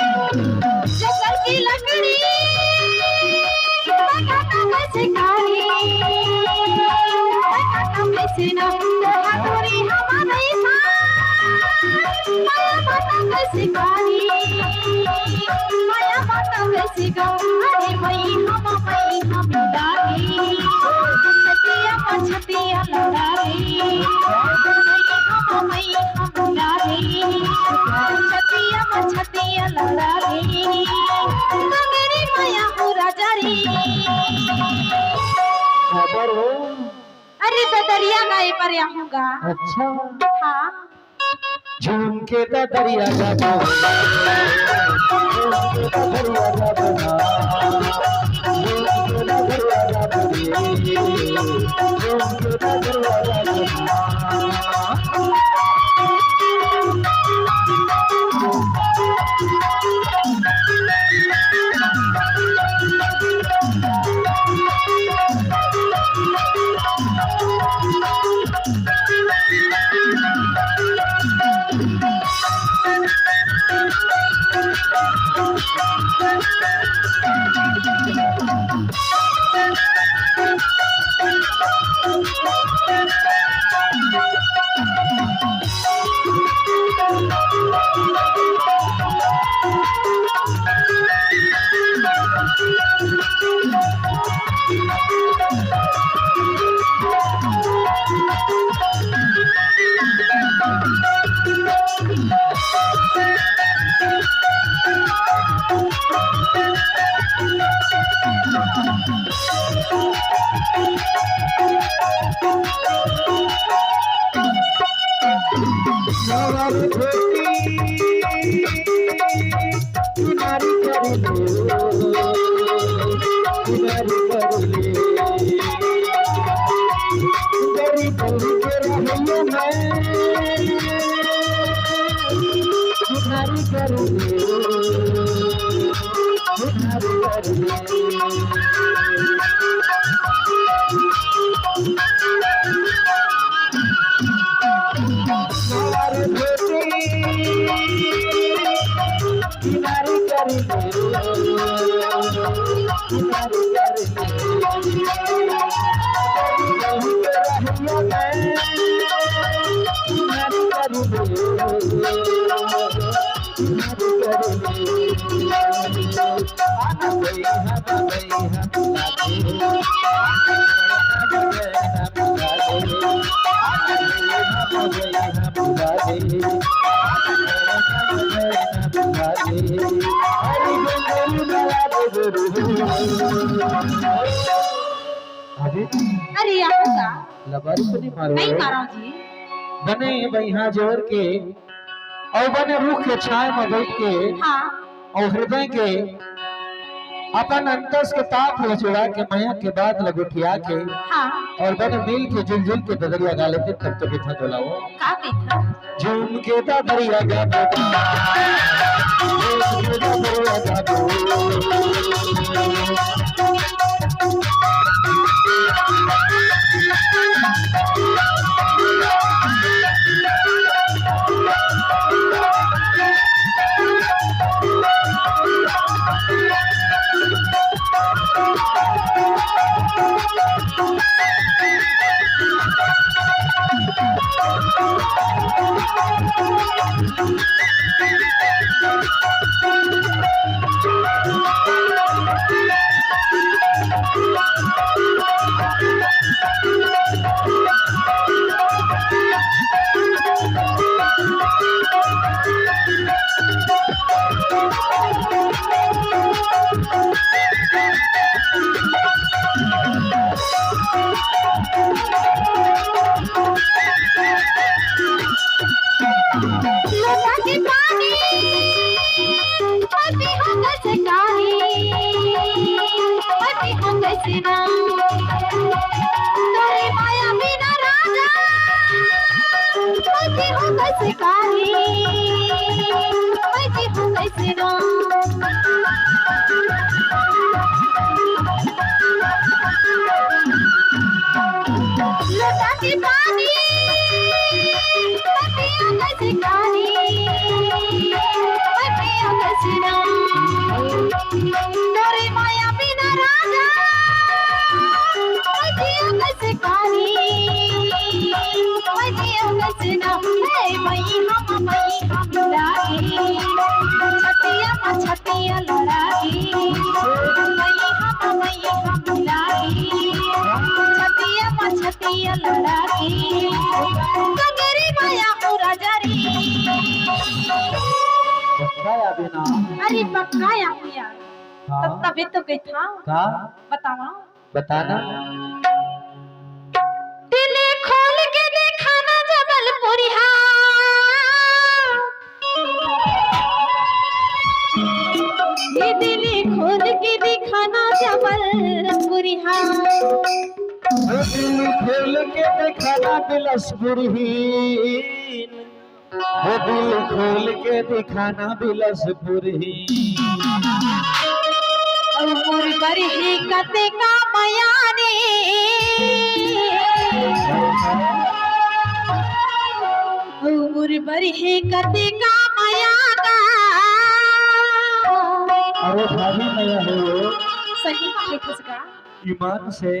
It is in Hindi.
जंगल की लकड़ी से खाई से ना हमारी माया माता से खाई माया माता से अरे मई हम डाली छतिया छतिया लड़ाई मई हम डाली छतिया छतिया लड़ाई मेरी माया पूरा जारी खबर हो। अरे दरिया गाय पर आऊंगा। अच्छा हाँ झूम के दरिया का बोला झूम के दरिया का बोला झूम के दरिया का बोले झूम के दरिया का बोला अरे आऊंगा लबारी तो नहीं मारो नहीं मारो जी बने बहिहा जोड़ के और बने रूख के छाए में बैठ के हाँ और हृदय के अपन अंतस के ताप हो जोड़ा के माया के बाद लगुठिया के हाँ और बने मिल के जुल के ददरिया गा लेते तब तो बिठा दोलाओ का कहता झूम के ददरिया गा झूम के ददरिया गा गए मई हम लागी छतिया लड़ाई मई हम लागी छतिया लड़ाई गगरी माया पूरा जरी पक्का बिना अरे पक्का या यार हाँ तभी तो गई था का बतावा बताना दिल खोल के देखा ना जबलपुरी ये दिल खोल के देखा ना जबलपुरी दिल खोल के दिखाना बिलसपुरहीन वो दिल खोल के दिखाना बिलसपुरहीन उमर बरही कते का मयाने उमर बरही कते का मयागा अरे भाभी नया है वो सही है किसका ईमान से